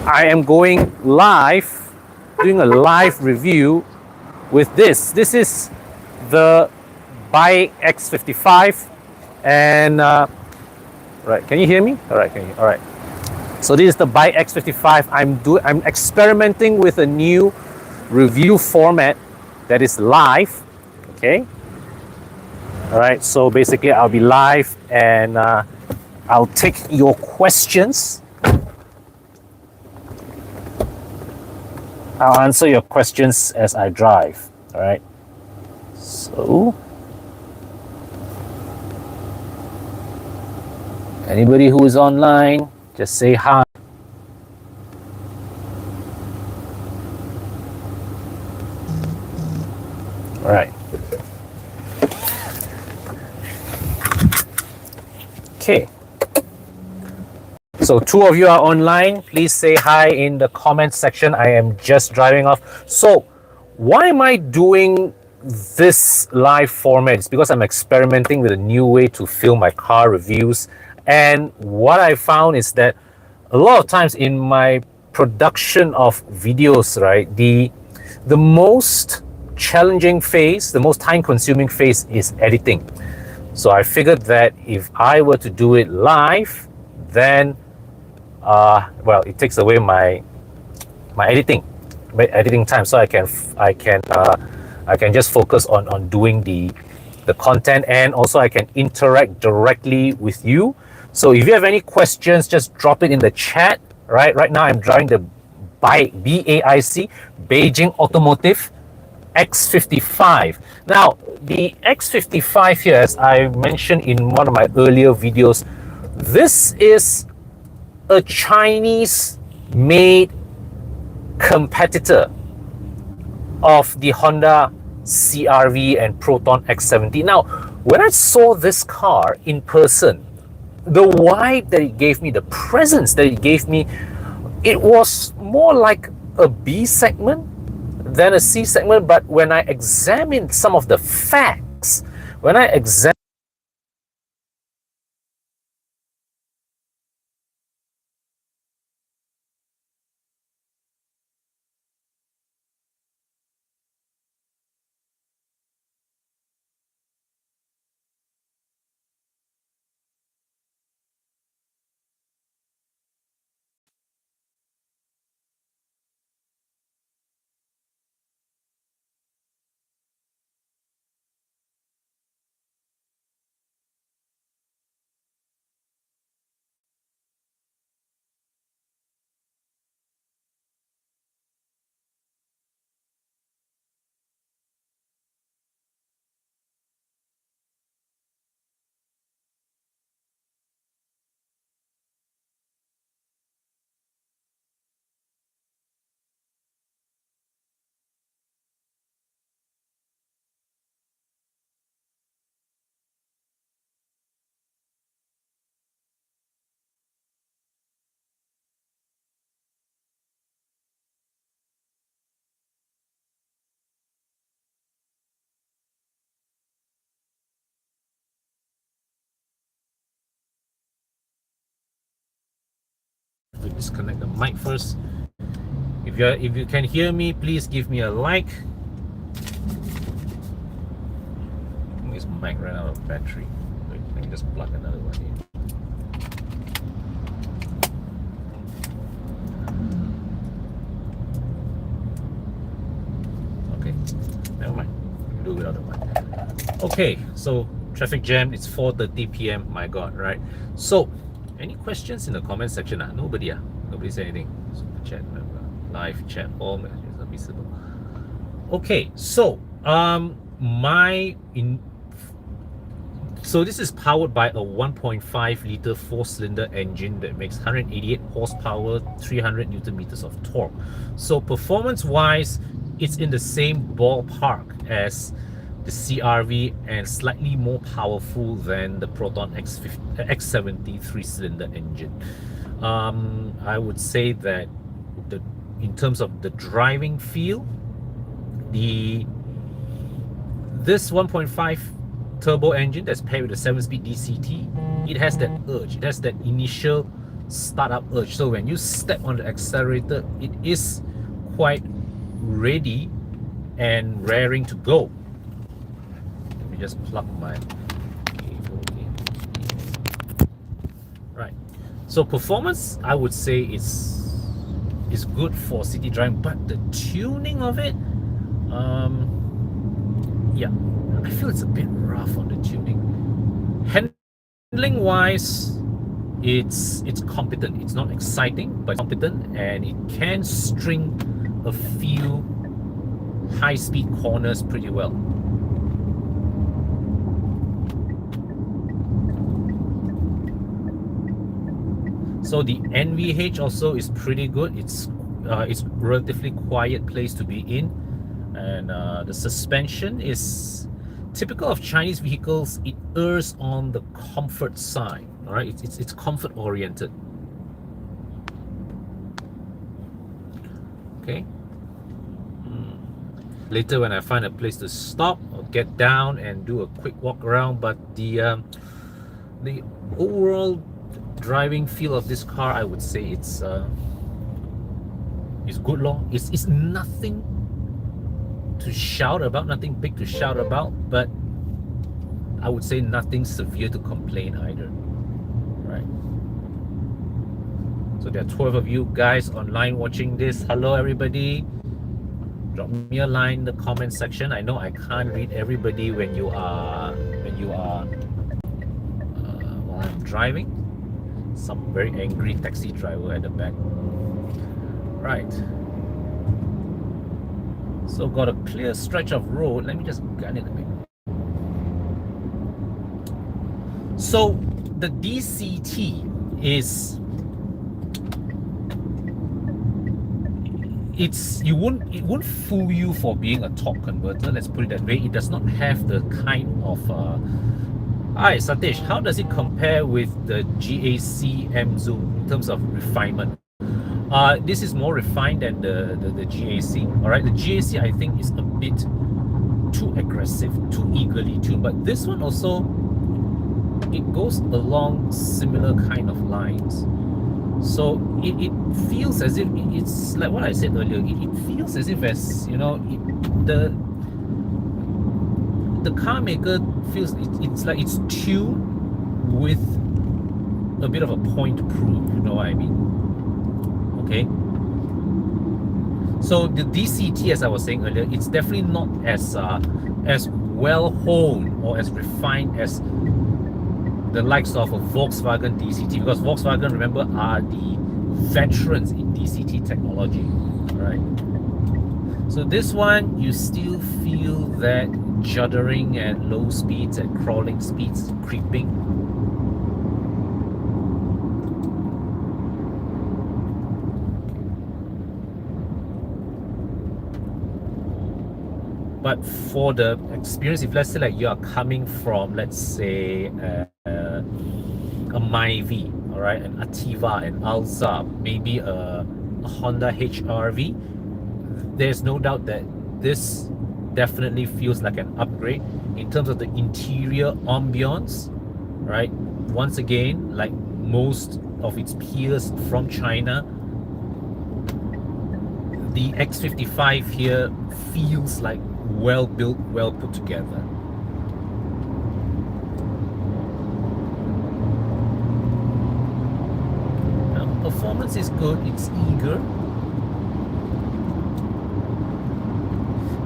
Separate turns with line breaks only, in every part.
I am going live, doing a live review with this. This is the BAIC X55, and right. Can you hear me? All right. Can you? All right. So this is the BAIC X55. I'm experimenting with a new review format that is live. Okay. All right. So basically, I'll be live, and I'll take your questions. I'll answer your questions as I drive. All right. So, anybody who is online, just say hi. All right. Okay. So 2 of you are online. Please say hi in the comment section. I am just driving off. So why am I doing this live format? It's because I'm experimenting with a new way to film my car reviews. And what I found is that a lot of times in my production of videos, right, the most challenging phase, the most time-consuming phase is editing. So I figured that if I were to do it live, then well, it takes away my editing time, so I can just focus on doing the content, and also I can interact directly with you. So if you have any questions, just drop it in the chat. Right now I'm driving the BAIC, BAIC, Beijing Automotive X55. Now the X55 here, as I mentioned in one of my earlier videos, this is a Chinese-made competitor of the Honda CR-V and Proton X70. Now, when I saw this car in person, the vibe that it gave me, the presence that it gave me, it was more like a B segment than a C segment. But when I examined some of the facts, when I examined to disconnect the mic first. If you can hear me, please give me a like. This mic ran out of battery. Wait, let me just plug another one in. Okay, never mind. We'll do without the mic. Okay, so traffic jam. It's 4:30 p.m. My God, right? So, any questions in the comment section? Nobody. Nobody say anything. So chat, live chat, all messages are visible. Okay, so so this is powered by a 1.5 liter 4-cylinder engine that makes 188 horsepower, 300 newton meters of torque. So performance wise, it's in the same ballpark as the CR-V and slightly more powerful than the Proton X70 3-cylinder engine. I would say that in terms of the driving feel, this 1.5 turbo engine that's paired with a 7-speed DCT, it has that urge, it has that initial startup urge. So when you step on the accelerator, it is quite ready and raring to go. Let me just plug my cable in. Right. So performance, I would say, is good for city driving, but the tuning of it, yeah, I feel it's a bit rough on the tuning. Handling wise, it's competent. It's not exciting, but competent, and it can string a few high-speed corners pretty well. So the NVH also is pretty good. It's relatively quiet place to be in, and the suspension is typical of Chinese vehicles. It errs on the comfort side. All right, it's comfort oriented. Okay. Later, when I find a place to stop, I'll get down and do a quick walk around. But the overall driving feel of this car, I would say it's good long. It's nothing to shout about, nothing big to shout about, but I would say nothing severe to complain either. Right. So there are 12 of you guys online watching this. Hello everybody. Drop me a line in the comment section. I know I can't read everybody when you are while I'm driving. Some very angry taxi driver at the back. Right. So got a clear stretch of road. Let me just gun it a bit. So the DCT is, it won't fool you for being a torque converter. Let's put it that way. It does not have the kind of Hi Satish, how does it compare with the GAC M Zoom in terms of refinement? This is more refined than the GAC. All right, the GAC I think is a bit too aggressive, too eagerly tuned, but this one also, it goes along similar kind of lines. So it feels as if it's like what I said earlier. It feels as if, as you know, the car maker feels it's like it's tuned with a bit of a point to prove. You know what I mean? Okay. So the DCT, as I was saying earlier, it's definitely not as well honed or as refined as the likes of a Volkswagen DCT, because Volkswagen, remember, are the veterans in DCT technology. All right. So this one, you still feel that juddering at low speeds and crawling speeds creeping. But for the experience, if let's say like you are coming from, let's say, a Myvi, all right, an Ativa, an Alza, maybe a Honda HR-V, there's no doubt that this definitely feels like an upgrade in terms of the interior ambience, right? Once again, like most of its peers from China, the X55 here feels like well built, well put together. Now, performance is good, it's eager.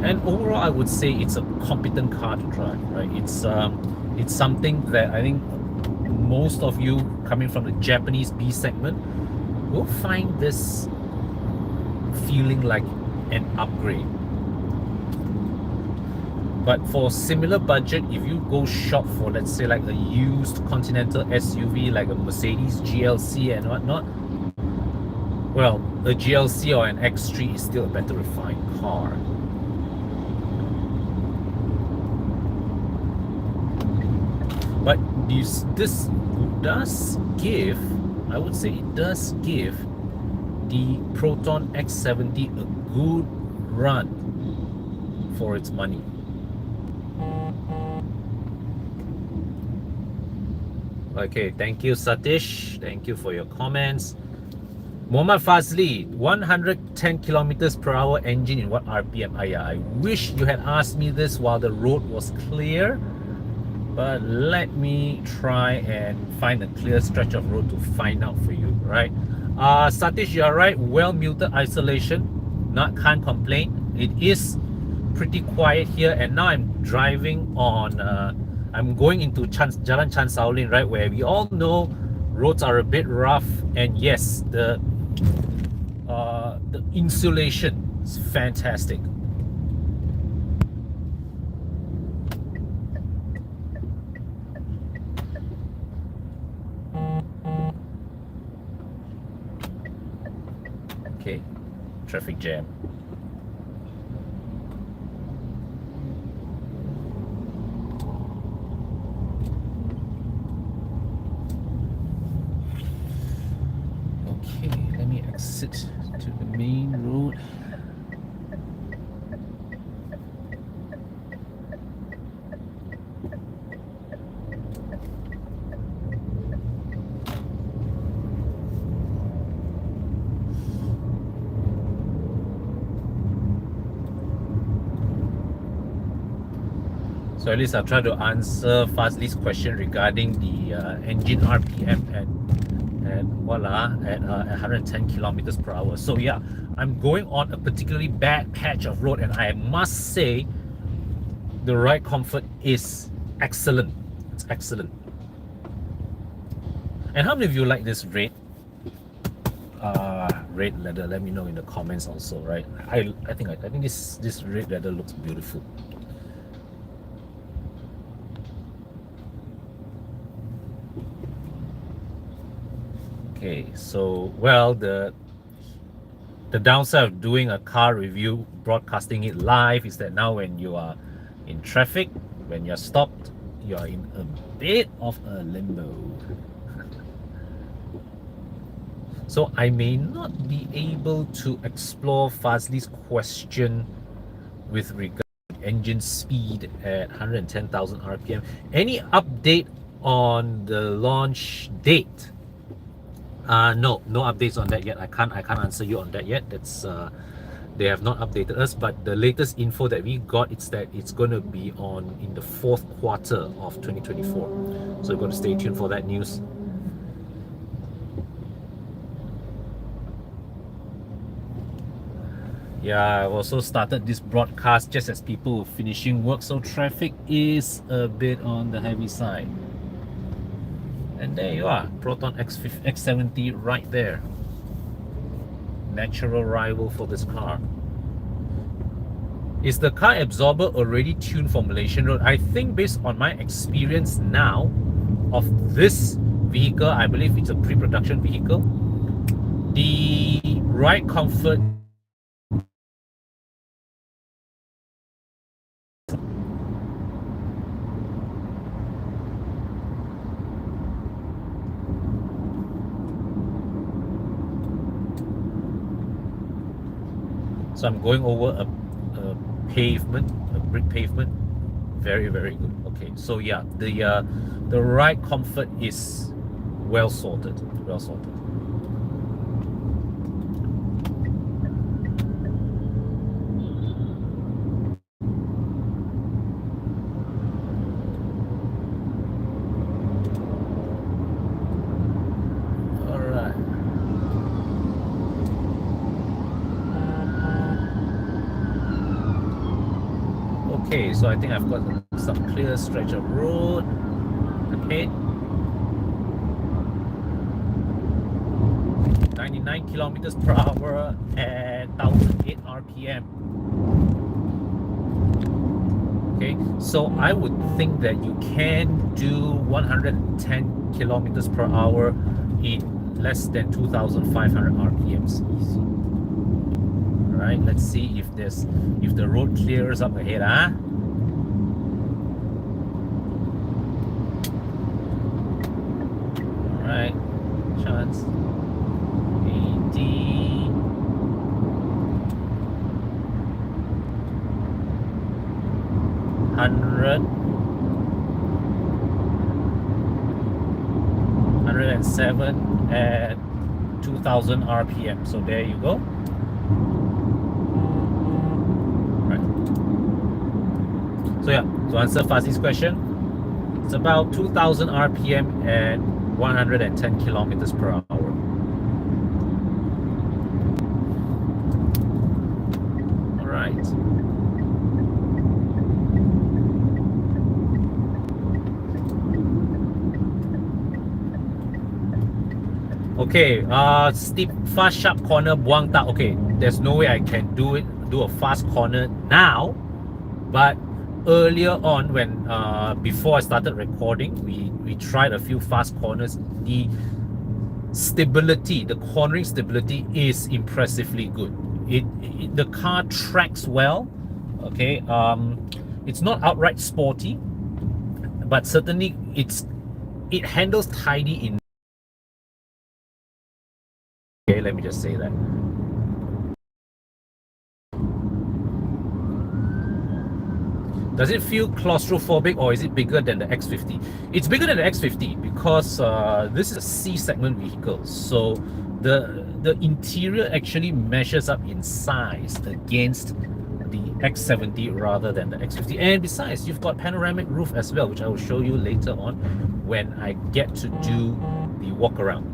And overall, I would say it's a competent car to drive, right? It's something that I think most of you coming from the Japanese B segment will find this feeling like an upgrade. But for similar budget, if you go shop for, let's say, like a used Continental SUV, like a Mercedes GLC and whatnot, well, a GLC or an X3 is still a better refined car. But this does give, I would say it does give the Proton X70 a good run for its money. Okay, thank you, Satish. Thank you for your comments. Muhammad Fazli, 110 kilometers per hour engine in what RPM? I wish you had asked me this while the road was clear, but let me try and find a clear stretch of road to find out for you, right? Satish, you are right. Well muted isolation. Can't complain. It is pretty quiet here, and now I'm driving on. I'm going into Jalan Chan Saolin, right, where we all know roads are a bit rough, and yes, the insulation is fantastic. Okay, traffic jam. Okay, let me exit to the main road. So at least I'll try to answer Fazli's question regarding the engine RPM at 110 kilometers per hour. So yeah, I'm going on a particularly bad patch of road, and I must say the ride comfort is excellent. It's excellent. And how many of you like this red leather? Let me know in the comments also, right? I think this red leather looks beautiful. Okay, so well, the downside of doing a car review, broadcasting it live, is that now when you are in traffic, when you're stopped, you are in a bit of a limbo. So I may not be able to explore Fazli's question with regard to engine speed at 110,000 RPM. Any update on the launch date? No updates on that yet. I can't answer you on that yet. That's they have not updated us, but the latest info that we got is that it's going to be on in the fourth quarter of 2024. So you've got to stay tuned for that news. Yeah, I've also started this broadcast just as people were finishing work, so traffic is a bit on the heavy side. And there you are, Proton X70 right there. Natural rival for this car. Is the car absorber already tuned for Malaysian road? I think based on my experience now of this vehicle, I believe it's a pre-production vehicle, the ride comfort So I'm going over a pavement, a brick pavement. Very, very good. Okay, so yeah, the ride comfort is well sorted. Well sorted. Okay, so I think I've got some clear stretch of road. Okay. 99 kilometers per hour at 1008 RPM. Okay, so I would think that you can do 110 kilometers per hour in less than 2500 RPMs. Easy. Alright, let's see if the road clears up ahead, huh? Alright, chance 80, 100, 117 at 2000 RPM. So there you go. Right. So yeah, to answer Fazi's question, it's about 2000 RPM and 110 kilometers per hour. All right. Okay, steep, fast, sharp corner, buang tak. Okay, there's no way I can do a fast corner now, but earlier on when before I started recording, we tried a few fast corners. The stability, the cornering stability is impressively good. The car tracks well. Okay, it's not outright sporty, but certainly it handles tidy in. Okay, let me just say that. Does it feel claustrophobic, or is it bigger than the X50? It's bigger than the X50 because this is a C segment vehicle. So the interior actually measures up in size against the X70 rather than the X50. And besides, you've got panoramic roof as well, which I will show you later on when I get to do the walk around.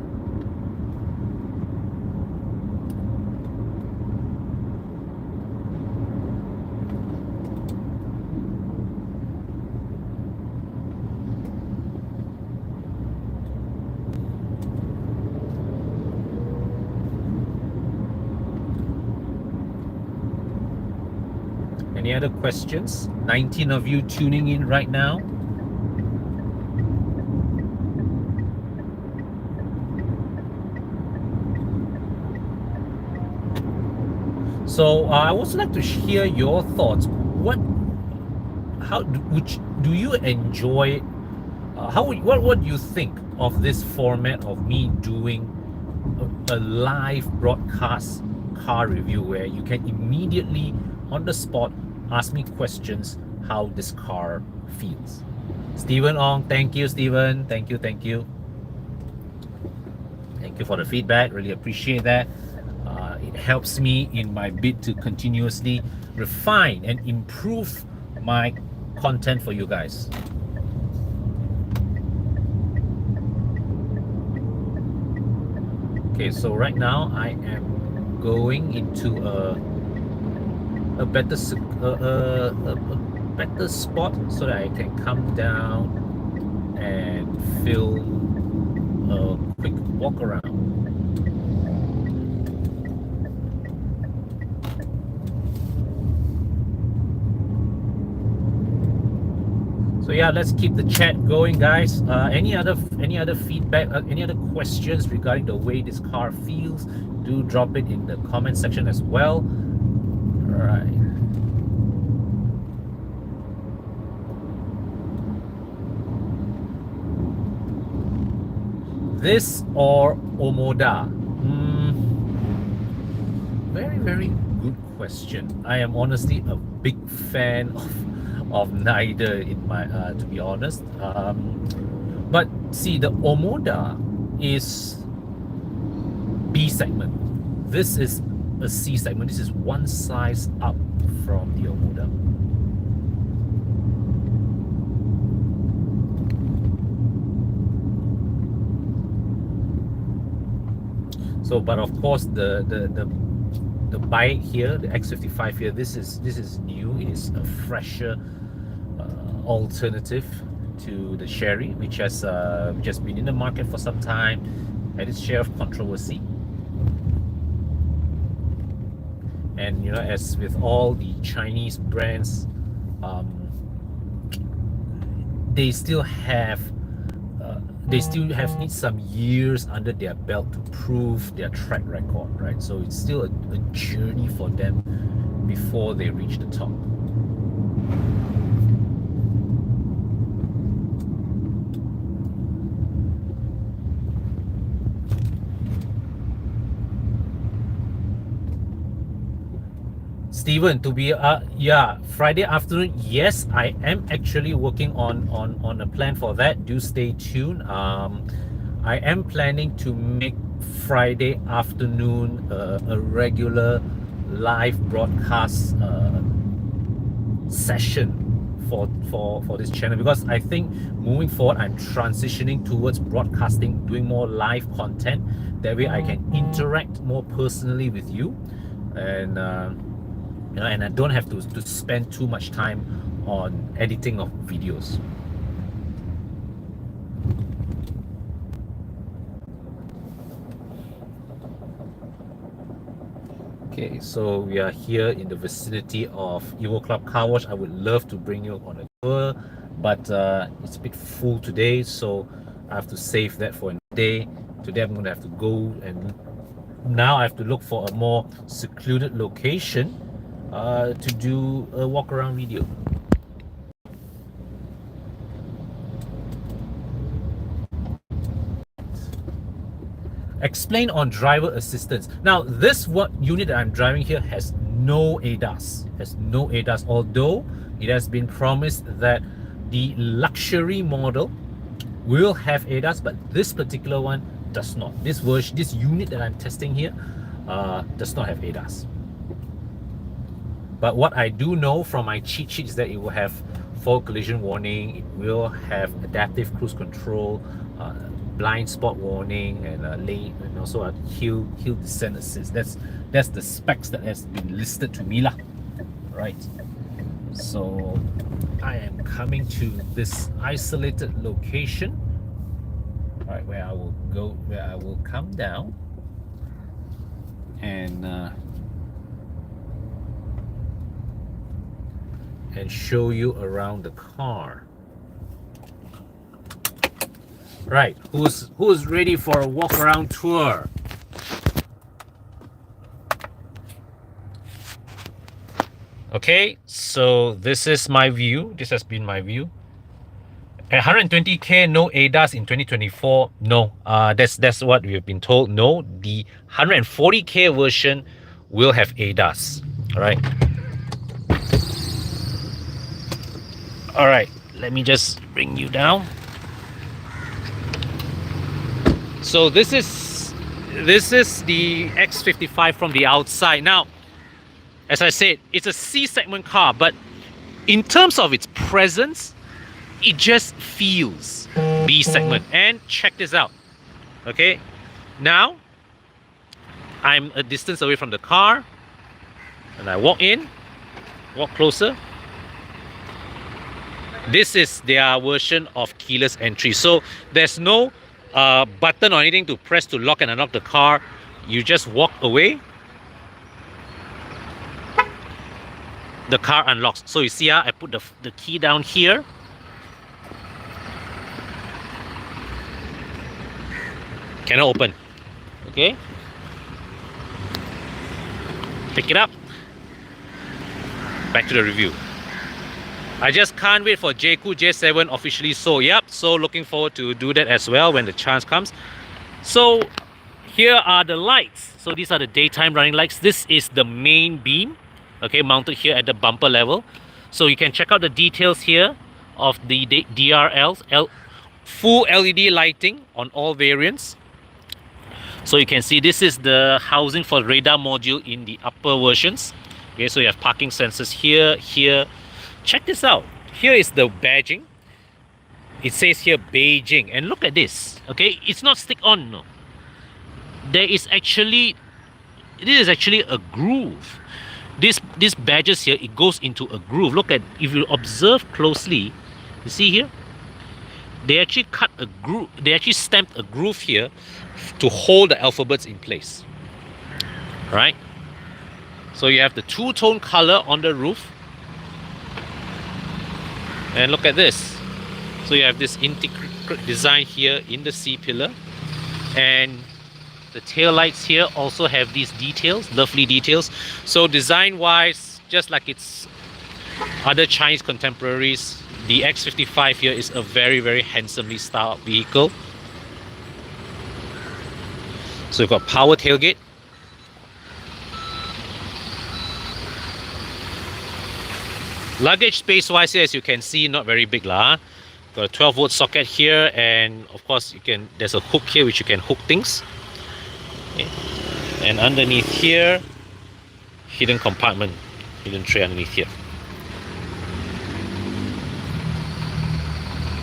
Any other questions? 19 of you tuning in right now. So I also like to hear your thoughts. Do you enjoy? What do you think of this format of me doing a live broadcast car review where you can immediately on the spot ask me questions how this car feels? Stephen Ong, thank you, Stephen. Thank you. Thank you for the feedback. Really appreciate that. It helps me in my bid to continuously refine and improve my content for you guys. Okay, so right now I am going into a better spot so that I can come down and film a quick walk around. So yeah, let's keep the chat going, guys. Any other feedback, any other questions regarding the way this car feels, do drop it in the comment section as well. All right. This or Omoda? Very, very good question. I am honestly a big fan of neither, in my to be honest. But see, the Omoda is B segment. This is a C segment. This is one size up from the Omoda. So, but of course, the BAIC here, the X55 here, this is new. It is a fresher alternative to the Sherry, which has been in the market for some time, had its share of controversy. And you know, as with all the Chinese brands, they still need some years under their belt to prove their track record, right? So it's still a journey for them before they reach the top. Steven, to be yeah, Friday afternoon, yes, I am actually working on a plan for that. Do stay tuned. I am planning to make Friday afternoon a regular live broadcast session for this channel, because I think moving forward I'm transitioning towards broadcasting, doing more live content. That way I can interact more personally with you, and and I don't have to spend too much time on editing of videos. Okay, so we are here in the vicinity of Evo Club Car Wash. I would love to bring you on a tour, but it's a bit full today, so I have to save that for another day. Today I'm going to have to go, and now I have to look for a more secluded location to do a walk around video. Explain on driver assistance. Now, this unit that I'm driving here has no ADAS. Although it has been promised that the luxury model will have ADAS, but this particular one does not. This unit that I'm testing here does not have ADAS. But what I do know from my cheat sheet is that it will have forward collision warning, it will have adaptive cruise control, blind spot warning, and lane, and also a hill descent assist. That's the specs that has been listed to me lah. Right. So I am coming to this isolated location, right, where I will come down and show you around the car. Right, who's ready for a walk around tour? Okay, so this is my view. This has been my view. At 120k, no ADAS in 2024. No, that's what we've been told. No, the 140k version will have ADAS. All right, let me just bring you down. So this is the X55 from the outside. Now, as I said, it's a C segment car, but in terms of its presence, it just feels B segment. And check this out. Okay, now I'm a distance away from the car, and I walk closer. This is their version of keyless entry, so there's no button or anything to press to lock and unlock the car. You just walk away, the car unlocks. So you see how I put the key down here, cannot open. Okay, pick it up, back to the review. I just can't wait for JQ J7 officially sold. Yep, so looking forward to do that as well when the chance comes. So here are the lights. So these are the daytime running lights. This is the main beam, okay, mounted here at the bumper level. So you can check out the details here of the DRLs, full LED lighting on all variants. So you can see this is the housing for radar module in the upper versions. Okay, so you have parking sensors here. Check this out. Here is the badging. It says here Beijing, and look at this. Okay, it's not stick on. No, this is actually a groove. This badges here, it goes into a groove. Look at, if you observe closely, you see here, they actually cut a groove. They actually stamped a groove here to hold the alphabets in place. Right. So you have the two-tone color on the roof. And look at this. So you have this integrated design here in the C-pillar, and the tail lights here also have these details, lovely details. So design wise, just like its other Chinese contemporaries, the X55 here is a very, very handsomely styled vehicle. So you've got power tailgate, luggage space wise here, as you can see, not very big lah. Got a 12-volt socket here, and of course there's a hook here which you can hook things. Okay. And underneath here, hidden compartment, hidden tray underneath here.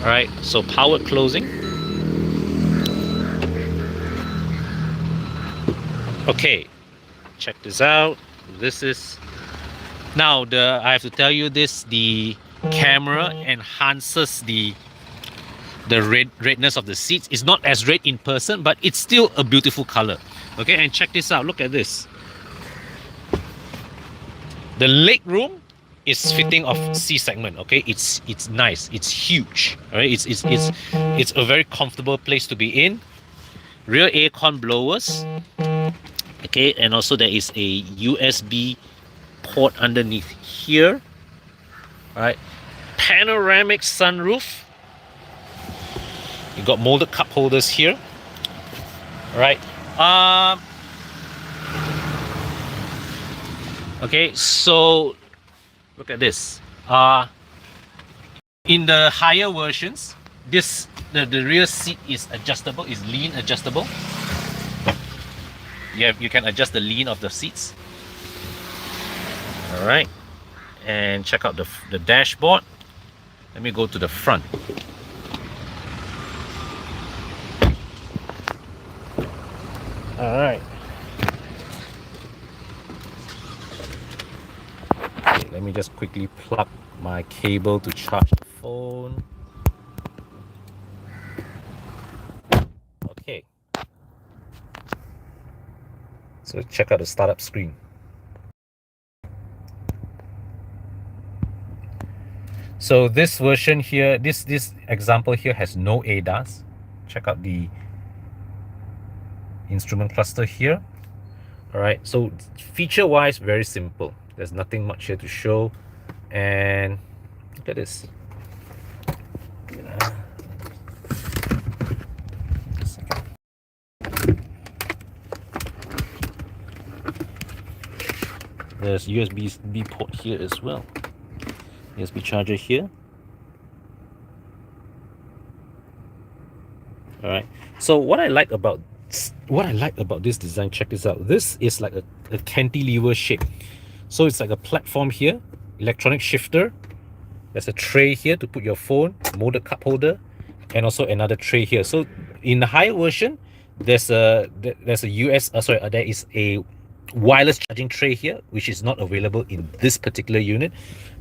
Alright, so powered closing. Okay, check this out. This is now I have to tell you this, the camera enhances the redness of the seats. It's not as red in person, but it's still a beautiful color. Okay, and check this out. Look at this. The leg room is fitting of C segment. Okay, it's nice. It's huge. All right, it's a very comfortable place to be in. Rear aircon blowers. Okay, and also there is a USB port underneath here. All right, panoramic sunroof. You got molded cup holders here. All right. Okay, so look at this. In the higher versions, the rear seat is adjustable, is lean adjustable. You can adjust the lean of the seats. All right, and check out the dashboard. Let me go to the front. All right. Okay, let me just quickly plug my cable to charge the phone. Okay. So check out the startup screen. So this version here, this example here has no ADAS. Check out the instrument cluster here. All right, so feature wise, very simple. There's nothing much here to show. And look at this. There's USB port here as well. USB charger here. All right, so what I like about this design, check this out. This is like a cantilever shape. So it's like a platform here, electronic shifter. There's a tray here to put your phone, molded cup holder, and also another tray here. So in the higher version, there is a wireless charging tray here, which is not available in this particular unit.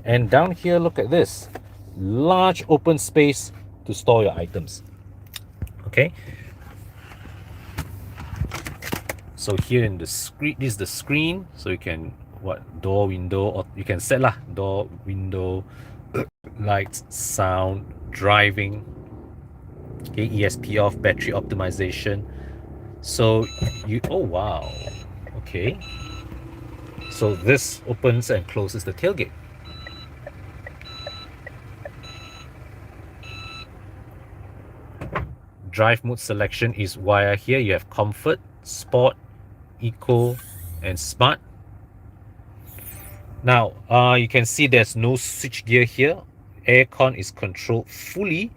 And down here, look at this, large open space to store your items. Okay. So here in the screen, this is the screen. So you can door, window, or you can set door, window, lights, sound, driving. Okay, ESP off, battery optimization. So oh wow, okay. So this opens and closes the tailgate. Drive mode selection is via here. You have comfort, sport, eco, and smart. Now you can see there's no switch gear here. Aircon is controlled fully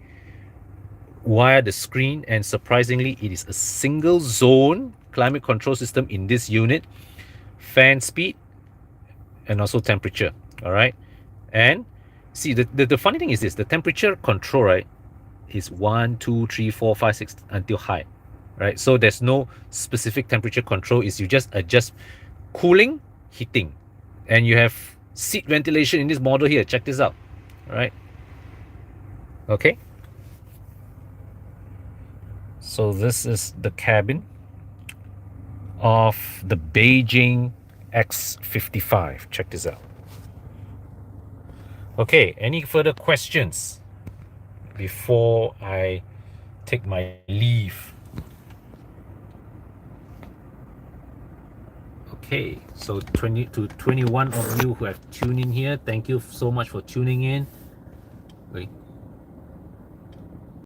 via the screen, and surprisingly it is a single zone climate control system in this unit. Fan speed and also temperature. All right, and see the funny thing is this, the temperature control, right, is 1, 2, 3, 4, 5, 6 until high, right? So there's no specific temperature control. Is you just adjust cooling, heating, and you have seat ventilation in this model here. Check this out. All right, okay. So this is the cabin of the BAIC X55. Check this out. Okay, any further questions before I take my leave? Okay, so 20 to 21 of you who have tuned in here, thank you so much for tuning in. Wait.